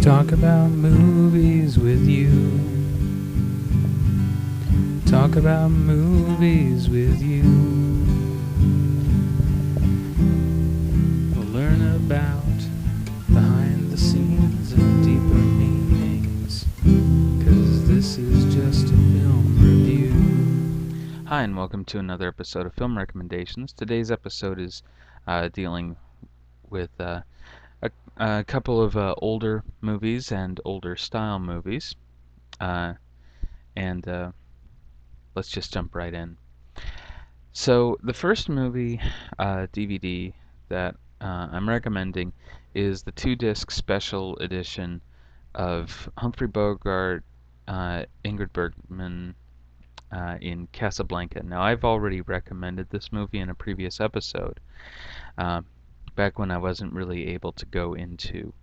Talk about movies with you. Talk about movies with you. We'll learn about behind the scenes and deeper meanings, 'cause this is just a film review. Hi, and welcome to another episode of Film Recommendations. Today's episode is dealing with a couple of older movies and older style movies. And let's just jump right in. So the first movie DVD that I'm recommending is the 2-disc special edition of Humphrey Bogart, Ingrid Bergman in Casablanca. Now, I've already recommended this movie in a previous episode, back when I wasn't really able to go into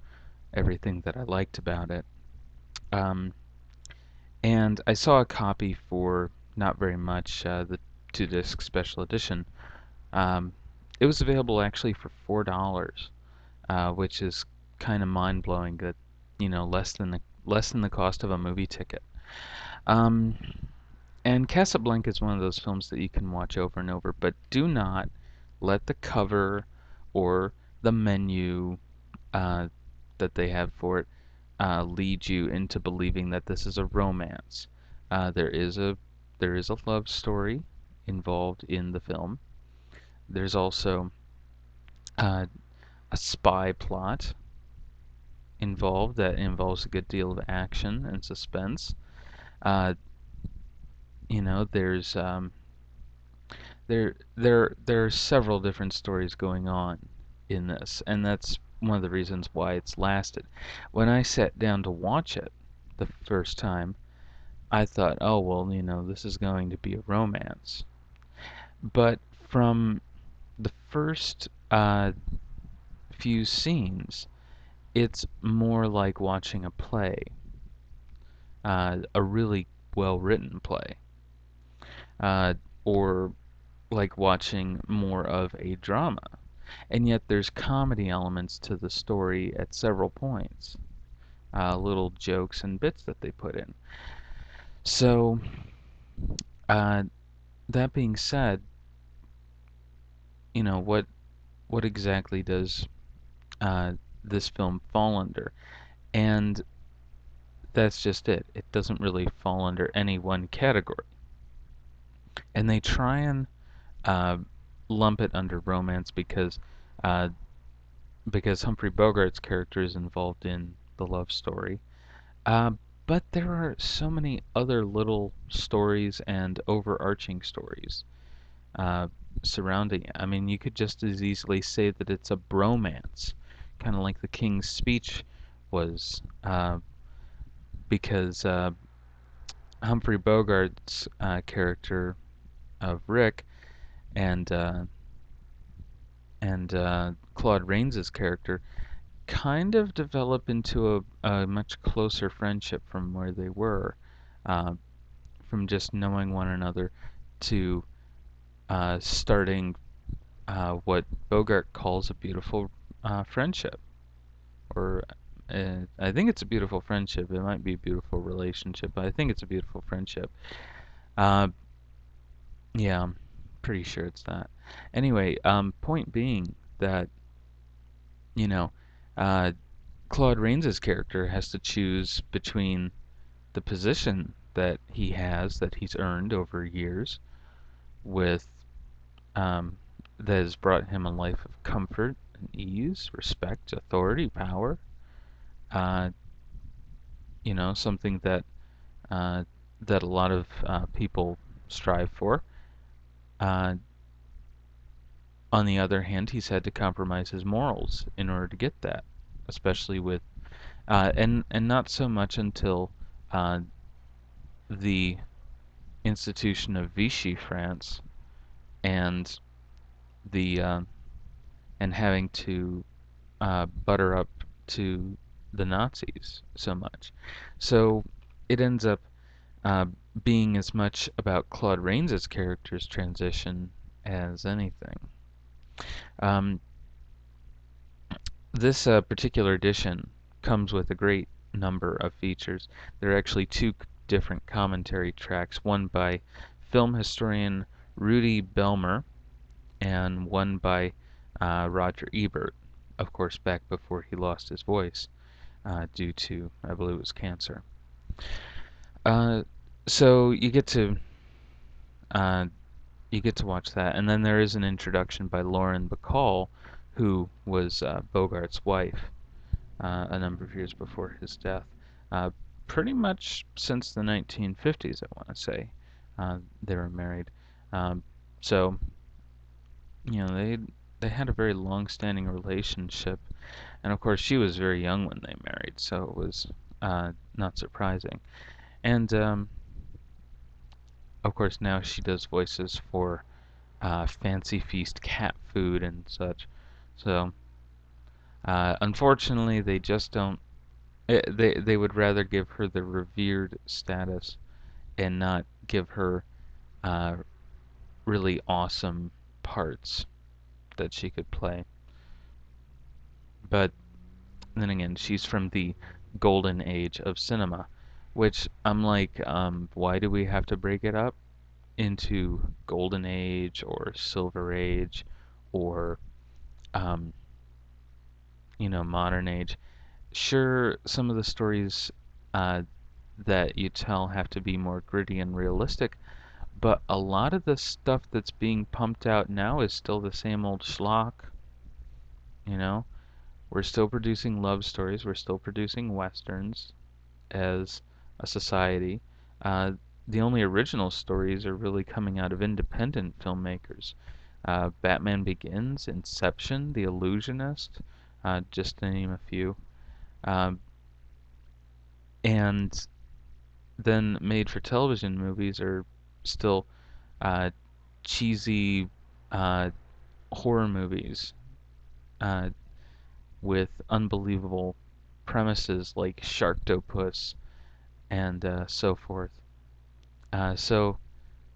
everything that I liked about it. And I saw a copy for not very much, the 2-disc special edition. It was available actually for $4, which is kind of mind-blowing. That, less than the cost of a movie ticket. And Casablanca is one of those films that you can watch over and over, but do not let the cover or the menu that they have for it lead you into believing that this is a romance. There is a love story involved in the film. There's also a spy plot involved that involves a good deal of action and suspense. There's there are several different stories going on in this, and that's one of the reasons why it's lasted. When I sat down to watch it the first time, I thought, oh well, this is going to be a romance. But from the first few scenes, it's more like watching a play, a really well-written play, or like watching more of a drama. And yet there's comedy elements to the story at several points, little jokes and bits that they put in. So, that being said, what exactly does this film fall under? And that's just it. It doesn't really fall under any one category. And they try and lump it under romance because Humphrey Bogart's character is involved in the love story. But there are so many other little stories and overarching stories surrounding it. I mean, you could just as easily say that it's a bromance, kind of like the King's Speech was, because Humphrey Bogart's character of Rick and Claude Rains' character kind of develop into a much closer friendship from where they were, from just knowing one another to starting what Bogart calls a beautiful friendship. Or I think it's a beautiful friendship. It might be a beautiful relationship, but I think it's a beautiful friendship. Uh, yeah, I'm pretty sure it's that. Anyway, point being that, you know, uh, Claude Rains' character has to choose between the position that he's earned over years, with that has brought him a life of comfort and ease, respect, authority, power. Uh, Something that a lot of people strive for. Uh, on the other hand, he's had to compromise his morals in order to get that, especially with and not so much until uh, the institution of Vichy France and the and having to butter up to the Nazis so much. So it ends up uh, being as much about Claude Rains' character's transition as anything. Um, this particular edition comes with a great number of features. There are actually two different commentary tracks, one by film historian Rudy Belmer and one by Roger Ebert, of course, back before he lost his voice due to, I believe it was cancer. Uh, so uh, you get to watch that, and then there is an introduction by Lauren Bacall, who was Bogart's wife a number of years before his death. Uh, Pretty much since the 1950s, I want to say, they were married. Um, so they had a very long-standing relationship, and of course she was very young when they married, so it was not surprising. And of course now she does voices for Fancy Feast cat food and such. So unfortunately, they just don't. They would rather give her the revered status and not give her uh, really awesome parts that she could play. But then again, she's from the golden age of cinema, which I'm like, why do we have to break it up into golden age or silver age or um, modern age? Sure, some of the stories uh, that you tell have to be more gritty and realistic, but a lot of the stuff that's being pumped out now is still the same old schlock, you know? We're still producing love stories, we're still producing westerns as a society. Uh, the only original stories are really coming out of independent filmmakers. Batman Begins, Inception, The Illusionist, just to name a few. Um, and then made for television movies are still uh, cheesy uh, horror movies uh, with unbelievable premises like Sharktopus and so forth. So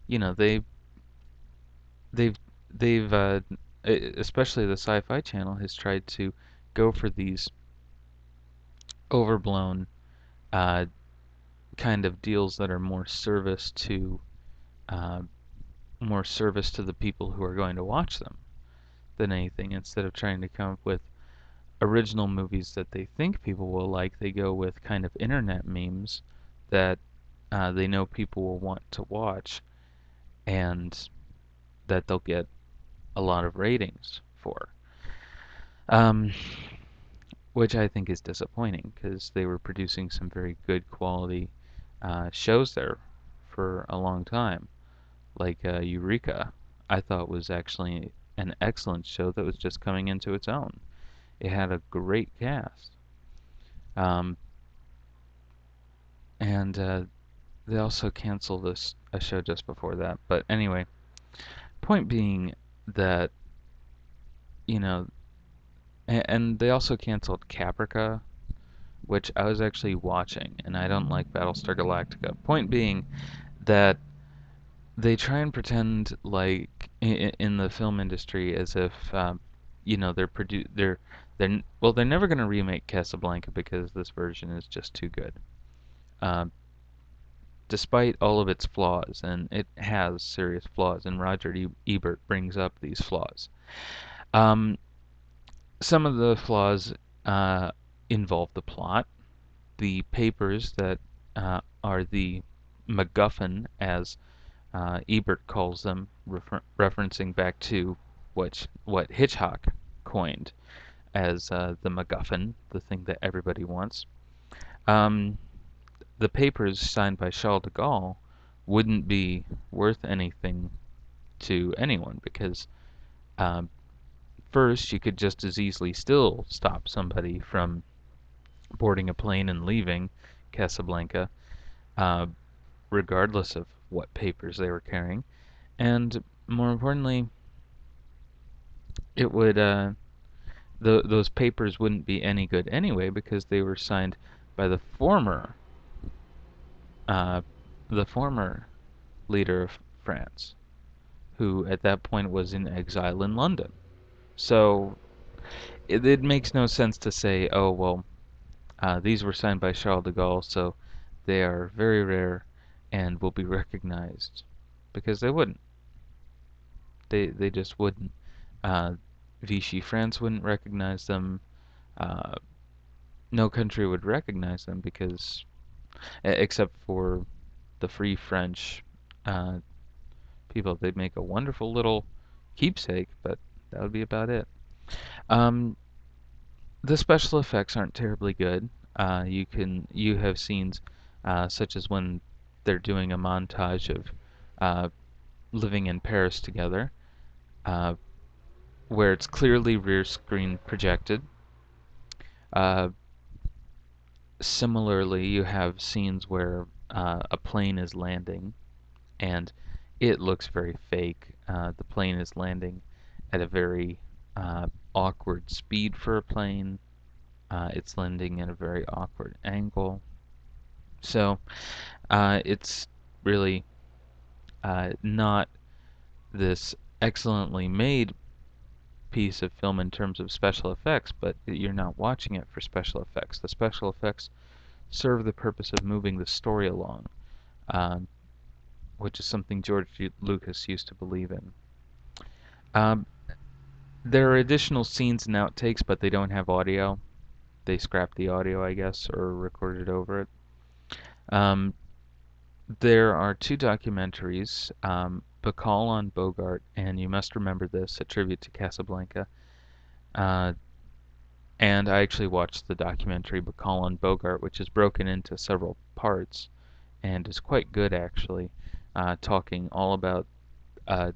they've they've especially the Sci-Fi Channel has tried to go for these overblown uh, kind of deals that are uh, more service to the people who are going to watch them than anything. Instead of trying to come up with original movies that they think people will like, they go with kind of internet memes that they know people will want to watch and that they'll get a lot of ratings for. Um, which I think is disappointing because they were producing some very good quality shows there for a long time, like Eureka. I thought was actually an excellent show that was just coming into its own. It had a great cast. Um, and they also canceled a show just before that. But anyway, point being that you know, and they also canceled Caprica, which I was actually watching, and I don't like Battlestar Galactica. Point being that they try and pretend like in the film industry as if they're never going to remake Casablanca because this version is just too good. Um, Despite all of its flaws, and it has serious flaws, and Roger Ebert brings up these flaws. Um, some of the flaws involve the plot. The papers that are the MacGuffin, as Ebert calls them, referencing back to what Hitchcock coined as the MacGuffin, the thing that everybody wants. Um, the papers signed by Charles de Gaulle wouldn't be worth anything to anyone because um, first, you could just as easily still stop somebody from boarding a plane and leaving Casablanca, uh, regardless of what papers they were carrying. And more importantly, it would those papers wouldn't be any good anyway because they were signed by uh, the former leader of France, who at that point was in exile in London. So it makes no sense to say, oh well, These were signed by Charles de Gaulle, so they are very rare and will be recognized because they wouldn't. They just wouldn't. Uh, Vichy France wouldn't recognize them. Uh, no country would recognize them because, except for the Free French uh, people, they'd make a wonderful little keepsake, but that would be about it. Um, the special effects aren't terribly good. You have scenes such as when they're doing a montage of uh, living in Paris together, uh, where it's clearly rear screen projected. Uh, Similarly, you have scenes where a plane is landing and it looks very fake. The plane is landing at a very awkward speed for a plane. It's landing at a very awkward angle. So it's really not this excellently made piece of film in terms of special effects, but you're not watching it for special effects. The special effects serve the purpose of moving the story along, um, which is something George Lucas used to believe in. Um, there are additional scenes and outtakes, but they don't have audio. They scrapped the audio, I guess, or recorded over it. Um, there are two documentaries, Bacall on Bogart, and You Must Remember This, a tribute to Casablanca. Uh, and I actually watched the documentary Bacall on Bogart, which is broken into several parts and is quite good actually, talking all about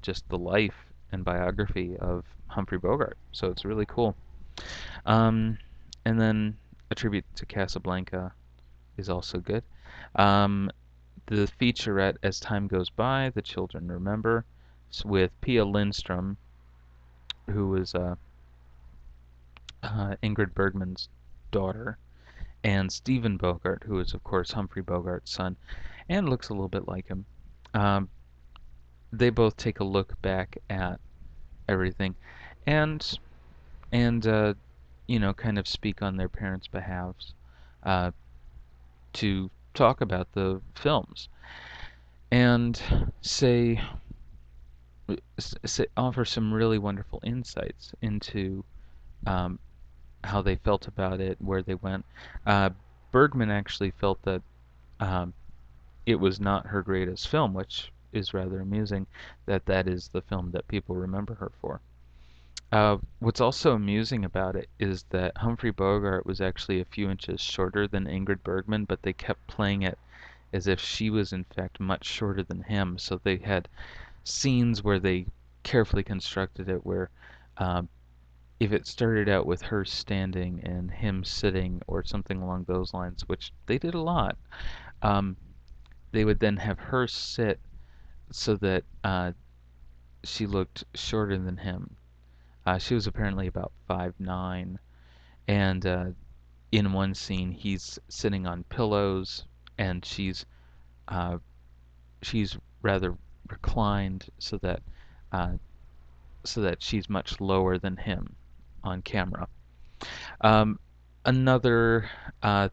just the life and biography of Humphrey Bogart. So it's really cool. Um, and then A Tribute to Casablanca is also good. Um, the featurette As Time Goes By, The Children Remember, with Pia Lindstrom, who was Ingrid Bergman's daughter, and Stephen Bogart, who is, of course, Humphrey Bogart's son, and looks a little bit like him. Um, they both take a look back at everything, and and kind of speak on their parents' behalves uh, to talk about the films and offer some really wonderful insights into um, how they felt about it, where they went. Uh, Bergman actually felt that um, it was not her greatest film, which is rather amusing that that is the film that people remember her for. What's also amusing about it is that Humphrey Bogart was actually a few inches shorter than Ingrid Bergman, but they kept playing it as if she was in fact much shorter than him. So they had scenes where they carefully constructed it where um, if it started out with her standing and him sitting or something along those lines, which they did a lot, um, they would then have her sit so that she looked shorter than him. She was apparently about 5'9", and in one scene he's sitting on pillows and uh, she's rather reclined uh, so that she's much lower than him on camera. Um, Another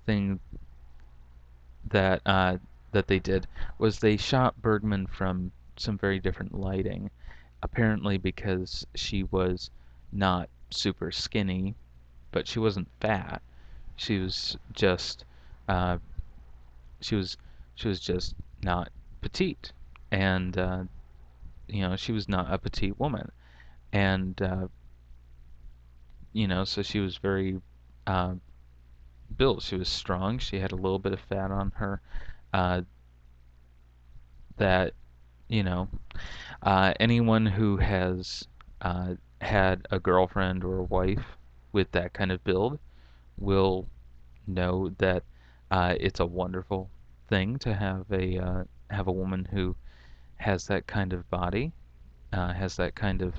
thing that that they did was they shot Bergman from some very different lighting, apparently because she was not super skinny, but she wasn't fat. She was just uh, she was she was just not petite, and she was not a petite woman, and so she was very uh, built. She was strong. She had a little bit of fat on her. Uh, that you know Anyone who has had a girlfriend or a wife with that kind of build will know that it's a wonderful thing to have a woman who has that kind of body, has that kind of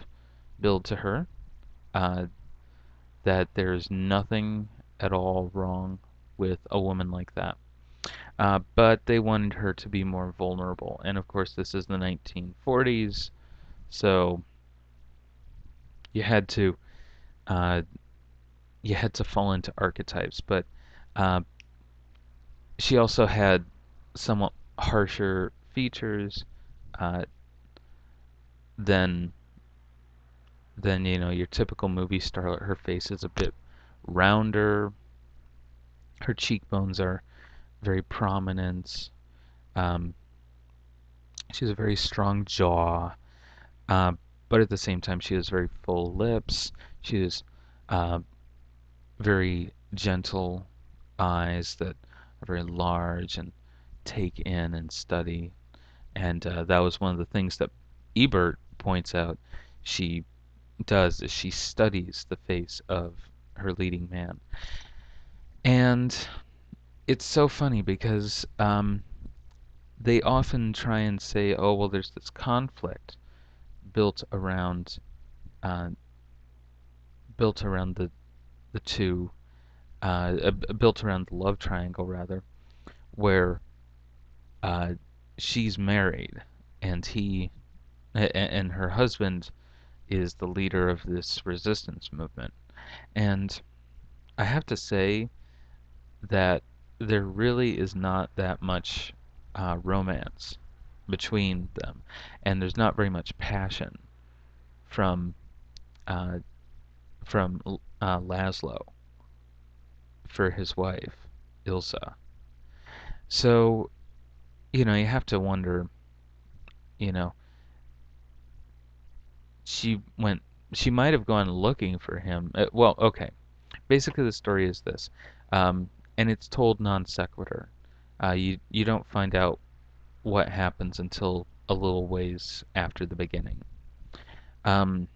build to her. Uh, that there's nothing at all wrong with a woman like that. But they wanted her to be more vulnerable, and of course, this is the 1940s, so you had to uh, you had to fall into archetypes. But Uh, she also had somewhat harsher features uh, than your typical movie starlet. Her face is a bit rounder. Her cheekbones are very prominent. Um, she has a very strong jaw, uh, but at the same time, she has very full lips. She has uh, very gentle eyes that are very large and take in and study. And that was one of the things that Ebert points out she does is she studies the face of her leading man. And it's so funny because they often try and say, oh, well, there's this conflict built around uh, built around the two, built around the love triangle rather, where uh, she's married and and her husband is the leader of this resistance movement. And I have to say that there really is not that much romance between them, and there's not very much passion from uh, Laszlo for his wife, Ilsa. So, you have to wonder, you know, she went, she might have gone looking for him. Well, okay. Basically, the story is this, and it's told non sequitur. You don't find out what happens until a little ways after the beginning. Um,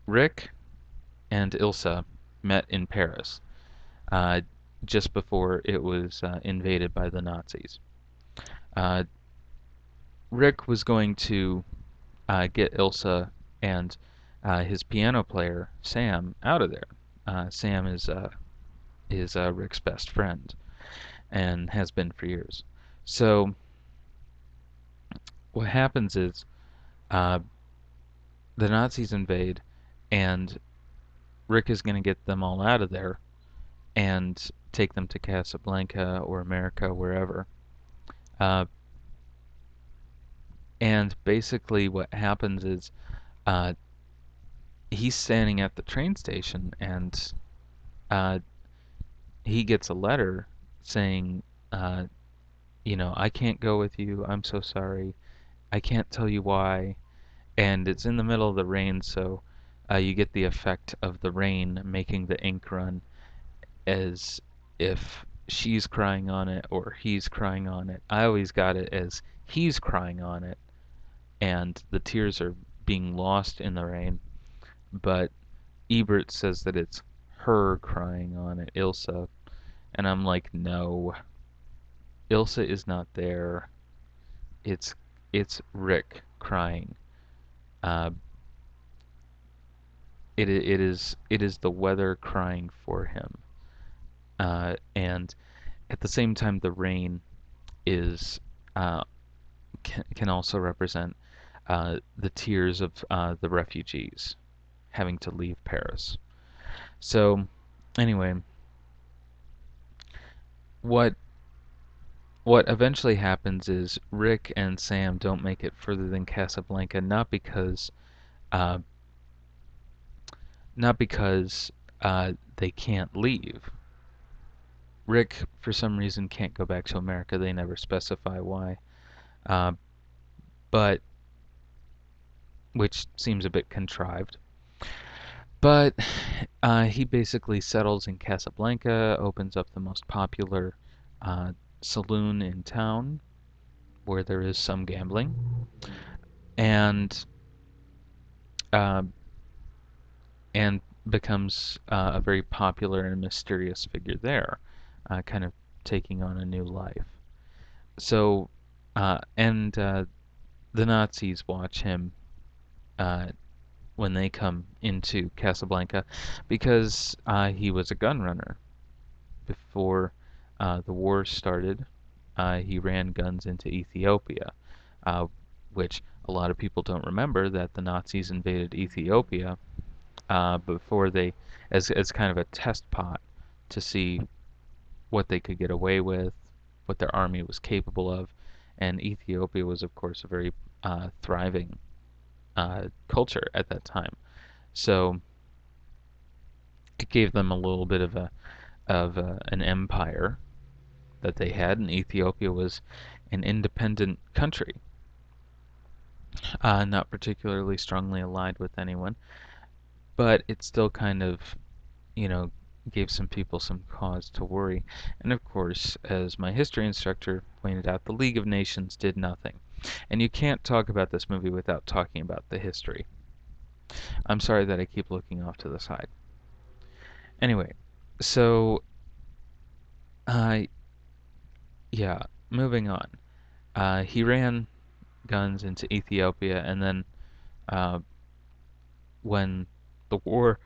Rick and Ilsa met in Paris uh, just before it was invaded by the Nazis. Uh, Rick was going to get Ilsa and his piano player Sam out of there. Sam is Rick's best friend and has been for years. So what happens is uh, the Nazis invade, and Rick is going to get them all out of there and take them to Casablanca or America, wherever. Uh, and basically, what happens is uh, he's standing at the train station, and uh, he gets a letter saying, uh, I can't go with you. I'm so sorry. I can't tell you why. And it's in the middle of the rain, so you get the effect of the rain making the ink run as if she's crying on it or he's crying on it. I always got it as he's crying on it and the tears are being lost in the rain. But Ebert says that it's her crying on it, Ilsa. And I'm like, no, Ilsa is not there. It's it's Rick crying. Uh, it is the weather crying for him. And at the same time, the rain is uh, can also represent the tears of the refugees having to leave Paris. So, anyway, what what eventually happens is Rick and Sam don't make it further than Casablanca, uh, not because they can't leave. Rick, for some reason, can't go back to America. They never specify why, uh, but which seems a bit contrived. But he basically settles in Casablanca, opens up the most popular uh, saloon in town where there is some gambling, and uh, and becomes a very popular and mysterious figure there, kind of taking on a new life. So, and the Nazis watch him uh, when they come into Casablanca because he was a gun runner before the war started. He ran guns into Ethiopia, uh, which a lot of people don't remember that the Nazis invaded Ethiopia before they, as kind of a test pot to see what they could get away with, what their army was capable of. And Ethiopia was, of course, a very thriving culture at that time. So it gave them a little bit of an empire that they had, and Ethiopia was an independent country, not particularly strongly allied with anyone, but it still kind of, you know, gave some people some cause to worry. And of course, as my history instructor pointed out, the League of Nations did nothing. And you can't talk about this movie without talking about the history. I'm sorry that I keep looking off to the side. Anyway, so, uh, yeah, moving on. He ran guns into Ethiopia, and then uh, when the war,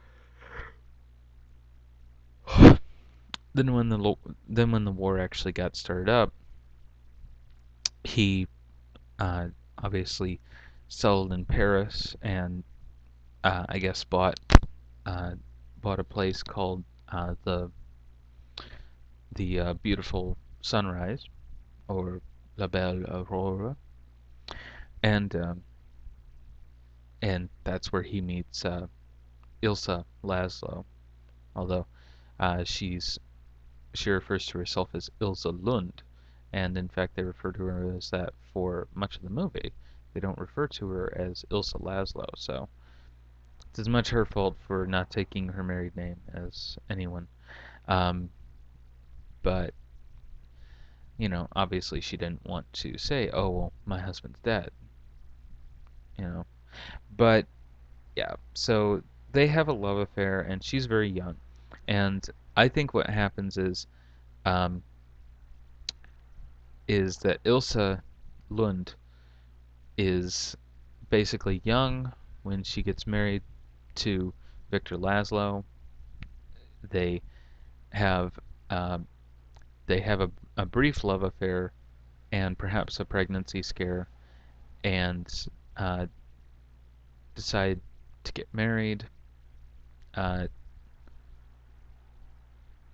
then when the then when the war actually got started up, he uh, obviously settled in Paris and I guess uh, bought a place called the Beautiful Sunrise or La Belle Aurora, and that's where he meets Ilsa Laszlo. Although she refers to herself as Ilsa Lund, and in fact they refer to her as that for much of the movie. They don't refer to her as Ilsa Laszlo, so it's as much her fault for not taking her married name as anyone. Um, but obviously she didn't want to say, "Oh well, my husband's dead," you know. But yeah, so they have a love affair, and she's very young, and I think what happens um, is that Ilsa Lund is basically young when she gets married to Victor Laszlo. They have um, they have a brief love affair and perhaps a pregnancy scare, and uh, decide to get married. Uh,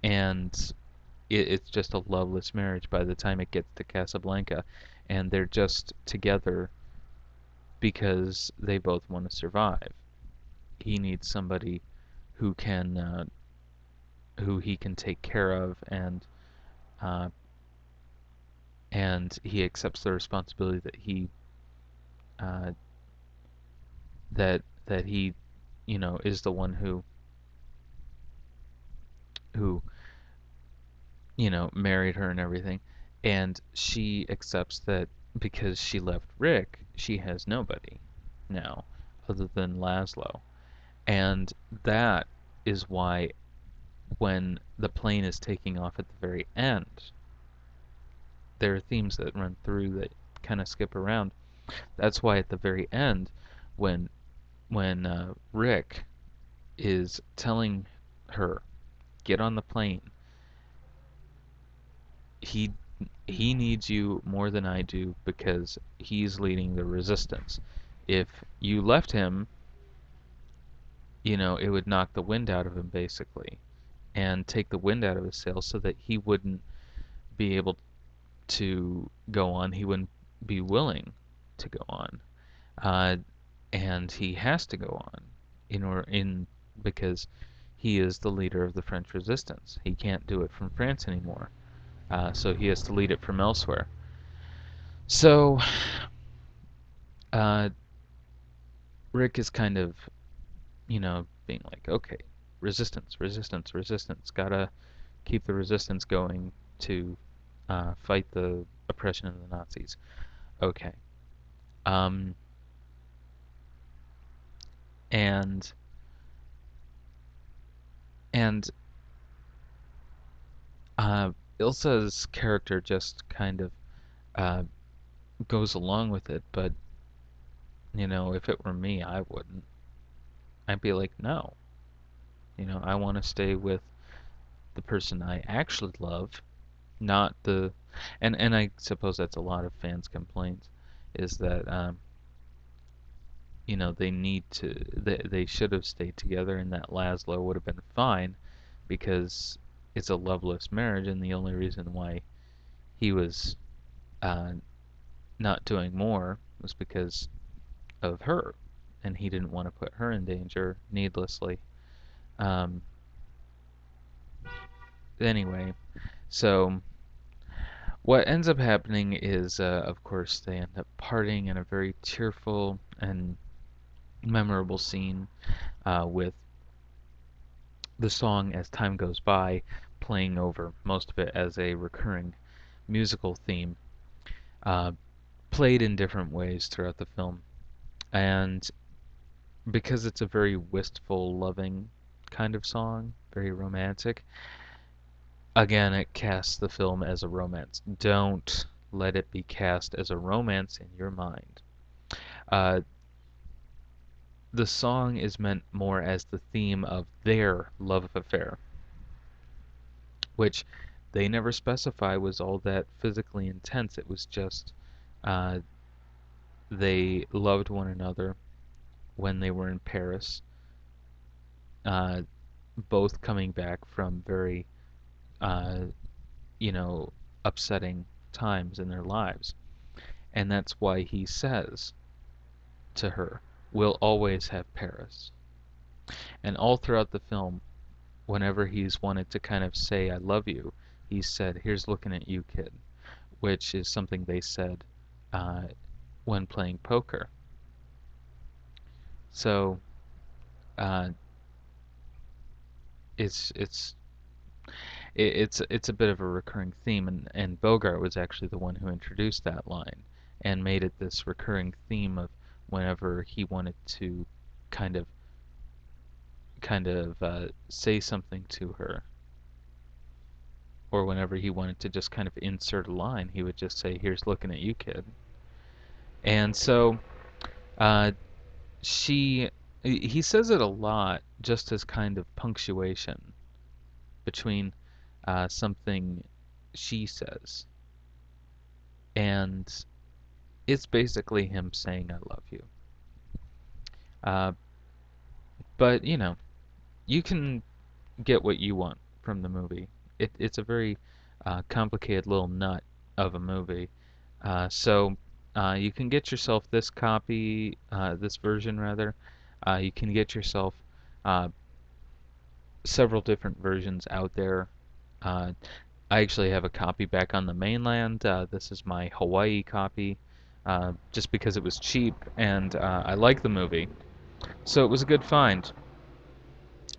and it's just a loveless marriage by the time it gets to Casablanca, and they're just together because they both want to survive. He needs somebody who can who he can take care of, uh, and he accepts the responsibility uh, that he is the one who married her and everything, and she accepts that because she left Rick, she has nobody now other than Laszlo. And that is why when the plane is taking off at the very end, there are themes that run through that kind of skip around. That's why at the very end, when Rick is telling her, "Get on the plane," he he needs you more than I do because he's leading the resistance. If you left him, it would knock the wind out of him basically and take the wind out of his sails so that he wouldn't be able to go on. He wouldn't be willing to go on. Uh, and he has to go on because he is the leader of the French resistance. He can't do it from France anymore. So he has to lead it from elsewhere. So uh, Rick is kind of, being like, okay, resistance, resistance, resistance. Gotta keep the resistance going to fight the oppression of the Nazis. Okay. Um, and and uh, Ilsa's character just kind of uh, goes along with it, but if it were me, I wouldn't. I'd be like, no, I want to stay with the person I actually love, not the. And I suppose that's a lot of fans' complaints, is that they need they should have stayed together, and that Laszlo would have been fine, because it's a loveless marriage, and the only reason why he was uh, not doing more was because of her, and he didn't want to put her in danger needlessly. Um, anyway, so what ends up happening is, of course, they end up parting in a very tearful and memorable scene with the song As Time Goes By playing over, most of it as a recurring musical theme, uh, played in different ways throughout the film. And because it's a very wistful, loving kind of song, very romantic, again, it casts the film as a romance. Don't let it be cast as a romance in your mind. Uh, the song is meant more as the theme of their love affair, which they never specify was all that physically intense. It was just uh, they loved one another when they were in Paris, uh, both coming back from very, uh, you know, upsetting times in their lives. And that's why he says to her, "We'll always have Paris." And all throughout the film, whenever he's wanted to kind of say, "I love you," he said, "Here's looking at you, kid," which is something they said uh, when playing poker. So uh, it's it's it's a bit of a recurring theme, and Bogart was actually the one who introduced that line and made it this recurring theme of whenever he wanted to kind of say something to her, or whenever he wanted to just kind of insert a line, he would just say, "Here's looking at you, kid." And so uh, she he says it a lot just as kind of punctuation between something she says, and it's basically him saying, "I love you." Uh, but you can get what you want from the movie. It's a very complicated little nut of a movie. So you can get yourself this copy, this version rather. You can get yourself uh, several different versions out there. Uh, I actually have a copy back on the mainland. This is my Hawaii copy, just because it was cheap and I like the movie. So it was a good find.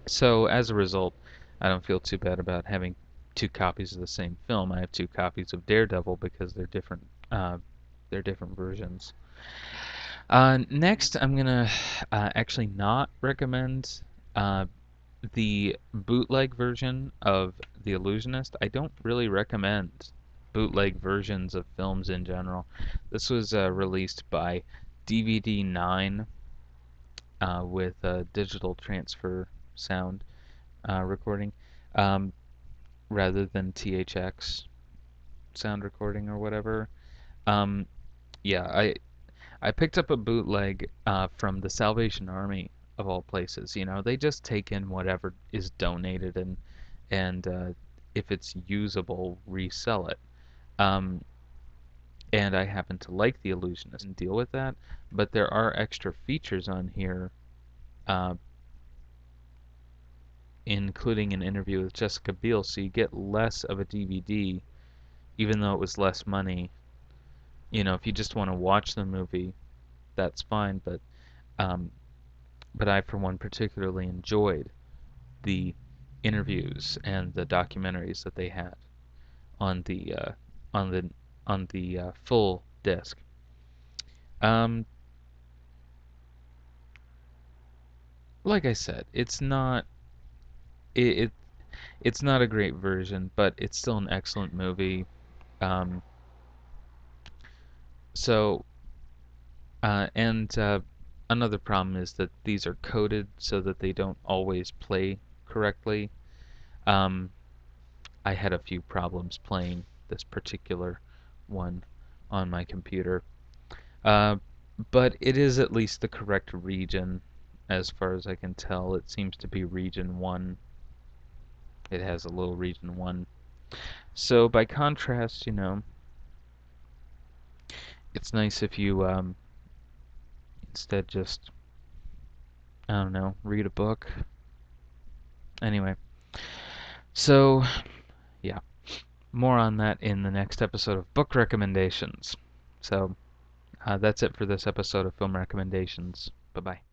So as a result, I don't feel too bad about having two copies of the same film. I have two copies of Daredevil because they're different versions. Next, I'm gonna actually not recommend uh, the bootleg version of The Illusionist. I don't really recommend bootleg versions of films in general. This was released by DVD 9 with a digital transfer sound recording, um, rather than THX sound recording or whatever. Um, yeah, I picked up a bootleg from the Salvation Army of all places. They just take in whatever is donated and if it's usable, resell it. Um, and I happen to like The Illusionist and deal with that, but there are extra features on here, uh, including an interview with Jessica Biel, so you get less of a DVD, even though it was less money. If you just want to watch the movie, that's fine, um, but I, for one, particularly enjoyed the interviews and the documentaries that they had on the on the on the full disc. Um, like I said, it, it it's not a great version, but it's still an excellent movie. Um, so and another problem is that these are coded so that they don't always play correctly. Um, I had a few problems playing this particular one on my computer. Uh, but it is at least the correct region, as far as I can tell. It seems to be region 1. It has a little region 1. So by contrast, it's nice if you instead just, I don't know, read a book. Anyway, so yeah, more on that in the next episode of Book Recommendations. So that's it for this episode of Film Recommendations. Bye bye.